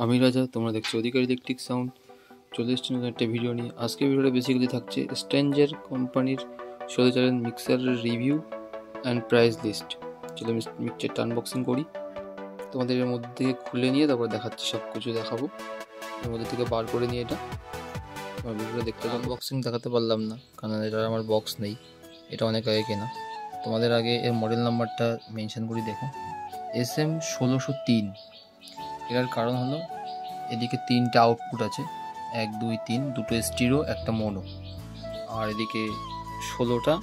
আমি রাজা, তোমরা দেখছো অধিকারী ইলেকট্রিক সাউন্ড। চলে এসেছি নতুন একটা ভিডিও নিয়ে। আজকের ভিডিওটা বেসিক্যালি থাকছে স্ট্রেঞ্জার কোম্পানির 16 চ্যানেল মিক্সারের রিভিউ অ্যান্ড প্রাইস লিস্ট। চলো মিক্সারটা আনবক্সিং করি, তোমাদের এর মধ্যে থেকে খুলে নিয়ে তারপর দেখাচ্ছি, সব কিছু দেখাবো। এর মধ্যে থেকে বার করে নিয়ে এটা আমার ভিডিওটা দেখতে আনবক্সিং দেখাতে পারলাম না, কারণ এটার আমার বক্স নেই, এটা অনেক আগে কেনা। তোমাদের আগে এর মডেল নাম্বারটা মেনশন করি, দেখো SM 1603। এটার কারণ হলো এদিকে 3টে আউটপুট আছে, 1 2 3, দুটো স্টিরিও, একটা মোনো, আর এদিকে 16টা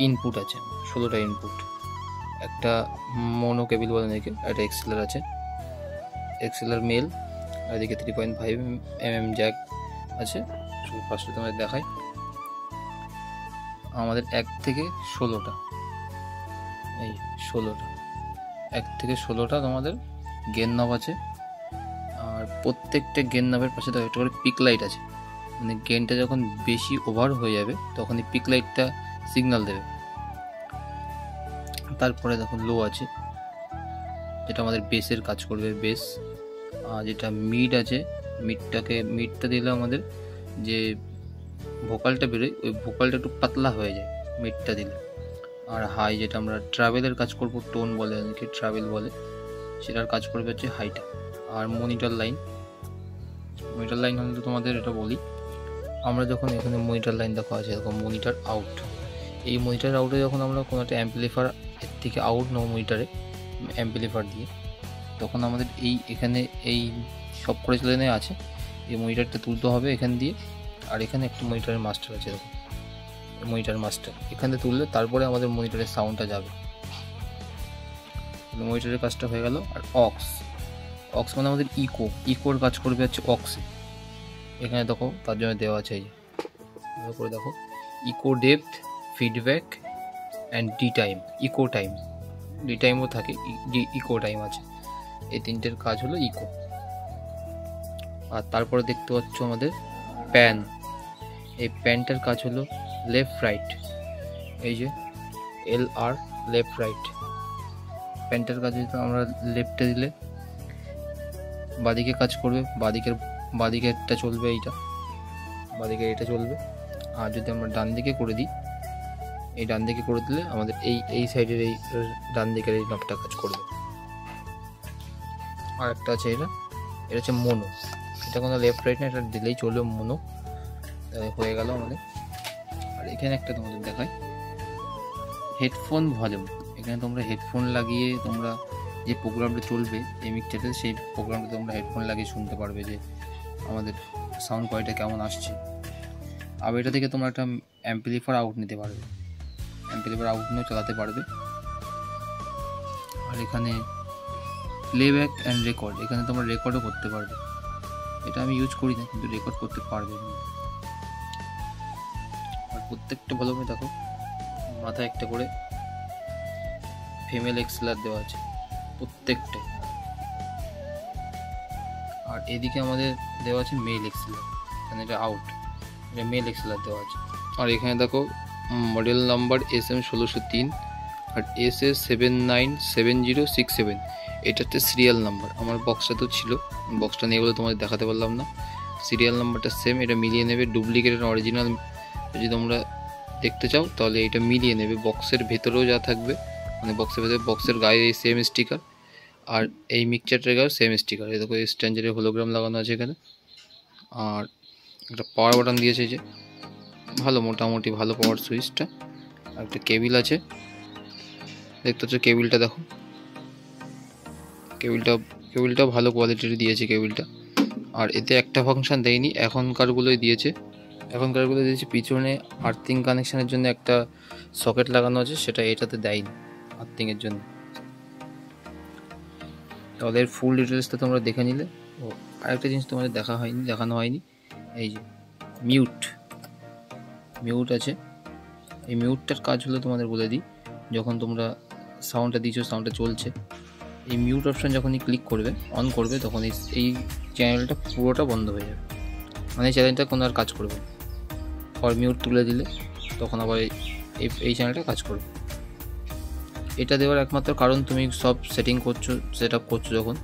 ইনপুট আছে, 16টা ইনপুট। একটা মোনো কেবল বলে নাকি, একটা এক্সেলার আছে, এক্সেলার মেল, আর এদিকে 3.5 mm জ্যাক আছে। ফার্স্টে তোমাদের দেখাই, আমাদের 1 থেকে 16টা, এই 16টা 1 থেকে 16টা তোমাদের গেন নব আছে। আর প্রত্যেকটা গেন নবের পাশে একটা করে পিক লাইট আছে, মানে গেনটা যখন বেশি ওভার হয়ে যাবে তখন এই পিক লাইটটা সিগন্যাল দেবে। তারপরে দেখুন লো আছে, যেটা আমাদের বেসের কাজ করবে, বেস। আর যেটা মিড আছে, মিডটা দিলে আমাদের যে ভোকালটা বেরোয় ওই ভোকালটা একটু পাতলা হয়ে যায় মিডটা দিলে। আর হাই, যেটা আমরা ট্রাভেলের কাজ করব, টোন বলে অনেকে, ট্রাভেল বলে, সেটার কাজ করবে হচ্ছে হাইটা। আর মনিটর লাইন হলে তোমাদের এটা বলি, আমরা যখন এখানে মনিটর লাইন দেখা আছে এরকম মনিটর আউট, এই মনিটর আউটে যখন আমরা কোনো একটা অ্যাম্পলিফায়ার এর থেকে আউট নেব মনিটরে অ্যাম্পলিফায়ার দিয়ে, তখন আমাদের এখানে এই সব করে লাইনে আছে, এই মনিটরটা তুলতে হবে এখান দিয়ে। আর এখানে একটা মনিটরের মাস্টার আছে, এরকম মনিটর মাস্টার, এখানে তুললে তারপরে আমাদের মনিটরের সাউন্ডটা যাবে। মনিটরের কাজটা হয়ে গেল। আর অক্স মানে আমাদের ইকোর কাজ করবে হচ্ছে অক্সে। এখানে দেখো তার জন্য দেওয়া আছে, এই যে করে দেখো, echo depth, feedback and echo টাইমও থাকে, ইকো টাইম আছে। এই তিনটের কাজ হলো ইকো। আর তারপরে দেখতে পাচ্ছ আমাদের প্যান, এই প্যানটার কাজ হলো লেফট রাইট, এই যে LR লেফট রাইট। প্যানটার কাজ হলো আমরা লেফটে দিলে বাদিকে কাজ করবে, বাদিকেরটা চলবে, বাদিকে এটা চলবে। আর যদি আমরা ডান দিকে করে দিই, এই ডান দিকে করে দিলে আমাদের এই সাইডের এই ডান দিকের এই নবটা কাজ করবে। আর একটা আছে এটা হচ্ছে মোনো, এটা কোনো লেফট রাইট না, এটা দিলেই চলবে মোনো, হয়ে গেল আমাদের। আর এখানে একটা তোমাদের দেখায় হেডফোন ভলিউম, এখানে তোমরা হেডফোন লাগিয়ে তোমরা যে প্রোগ্রামটা চলবে এই মিক্সারে, সেই প্রোগ্রামটা তোমরা হেডফোন লাগিয়ে শুনতে পারবে যে আমাদের সাউন্ড কোয়ালিটি কেমন আসছে। আর এটা থেকে তোমরা একটা অ্যাম্পলিফায়ার আউট নিতে পারবে, অ্যাম্পলিফায়ার আউট নিয়েও চালাতে পারবে। আর এখানে প্লেব্যাক অ্যান্ড রেকর্ড, এখানে তোমরা রেকর্ডও করতে পারবে। এটা আমি ইউজ করি না, কিন্তু রেকর্ড করতে পারবে। আর প্রত্যেকটা ভলিউমে দেখো মাথায় একটা করে ফিমেল এক্সেলার দেওয়া আছে প্রত্যেকটাই। আর এদিকে আমাদের দেওয়া আছে মেল এক্সেলার, এখানে এটা আউট, এটা মেল এক্সেলার দেওয়া আছে। আর এখানে দেখো মডেল নাম্বার SM 1603 আর SS 797067, এটা হচ্ছে সিরিয়াল নাম্বার। আমার বক্সটা তো ছিল, বক্সটা নেই বলে তোমাদের দেখাতে পারলাম না। সিরিয়াল নাম্বারটা সেম, এটা মিলিয়ে নেবে। ডুপ্লিকেট আর অরিজিনাল যদি তোমরা দেখতে চাও তাহলে এটা মিলিয়ে নেবে। বক্সের ভেতরেও যা থাকবে, মানে বক্সের ভেতরে বক্সের গায়ে এই সেম স্টিকার, আর এই মিক্সচারটার গায়ে সেম স্টিকার। এই দেখো স্ট্রেঞ্জারের হোলোগ্রাম লাগানো আছে এখানে। আর একটা পাওয়ার বাটন দিয়েছে, যে ভালো, মোটামুটি ভালো পাওয়ার সুইচটা। আর একটা কেবিল আছে, দেখতে হচ্ছে কেবিলটা, দেখো কেবিলটা ভালো কোয়ালিটির দিয়েছে কেবিলটা। আর এতে একটা ফাংশন দেয়নি, এখনকারগুলোই দিয়েছে। পিছনে আর্থিং কানেকশানের জন্য একটা সকেট লাগানো আছে, সেটা এটাতে দেয়নি আর্থিংয়ের জন্য। তাহলে এর ফুল ডিটেলসটা তোমরা দেখে নিলে। ও আরেকটা জিনিস তোমাদের দেখানো হয়নি, এই যে মিউট আছে। এই মিউটটার কাজ হলো তোমাদের বলে দিই, যখন তোমরা সাউন্ডটা দিয়েছো, সাউন্ডটা চলছে, এই মিউট অপশান যখনই ক্লিক করবে, অন করবে, তখন এই চ্যানেলটা পুরোটা বন্ধ হয়ে যাবে, মানে চ্যানেলটা কোনো আর কাজ করবে না। আর মিউট তুলে দিলে তখন আবার এই চ্যানেলটা কাজ করবে। এটা দেওয়ার একমাত্র কারণ, তুমি সব সেট আপ করছো যখন,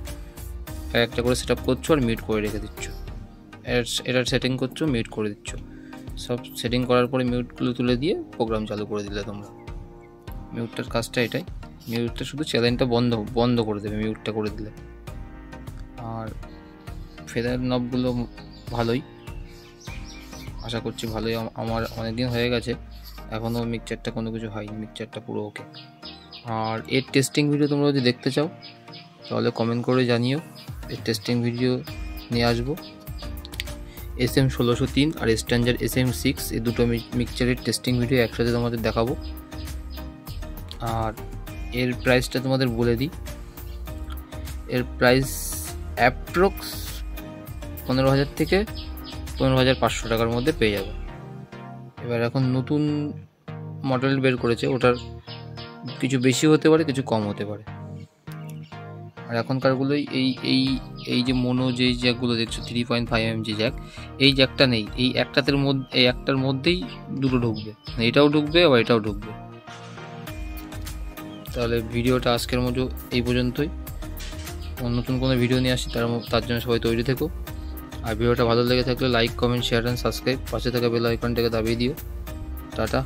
একটা করে সেট আপ করছো আর মিউট করে রেখে দিচ্ছ, এটার সেটিং করছো, মিউট করে দিচ্ছ। সব সেটিং করার পরে মিউটগুলো তুলে দিয়ে প্রোগ্রাম চালু করে দিলে তোমরা। মিউটটার কাজটা এটাই, মিউটটা শুধু চ্যানেলটা বন্ধ করে দেবে মিউটটা করে দিলে। আর ফেদার নবগুলো ভালোই, আশা করছি ভালোই। আমার অনেকদিন হয়ে গেছে, এখনও মিক্সচারটা কোনো কিছু হয়নি, মিক্সচারটা পুরো ওকে। আর এর টেস্টিং ভিডিও তোমরা যদি দেখতে চাও তাহলে কমেন্ট করে জানিও, এর টেস্টিং ভিডিও নিয়ে আসবো। SM1603 আর স্ট্যাঞ্জার SM6 এই দুটো মিক্সচারের টেস্টিং ভিডিও একসাথে তোমাদের দেখাবো। আর এর প্রাইসটা তোমাদের বলে দিই, এর প্রাইস অ্যাপ্রক্স 15,000 থেকে 15,500 টাকার মধ্যে পেয়ে যাবে। এবার এখন নতুন মডেল বের করেছে, ওটার কিছু বেশি হতে পারে, কিছু কম হতে পারে। আর এখনকারগুলোই এই যে মোনো যেই জ্যাকগুলো দেখছো 3.5mm জ্যাক, এই জ্যাকটা নেই, এই একটার মধ্যেই দুটো ঢুকবে, এটাও ঢুকবে আবার এটাও ঢুকবে। তাহলে ভিডিওটা আজকের মতো এই পর্যন্তই। নতুন কোনো ভিডিও নিয়ে আসি, তার জন্য সবাই তৈরি থেকো। আর ভিডিওটা ভালো লেগে থাকলে like, comment, share and subscribe, পাশে থাকা বেল আইকনটাকে দাবিয়ে দিও। টাটা।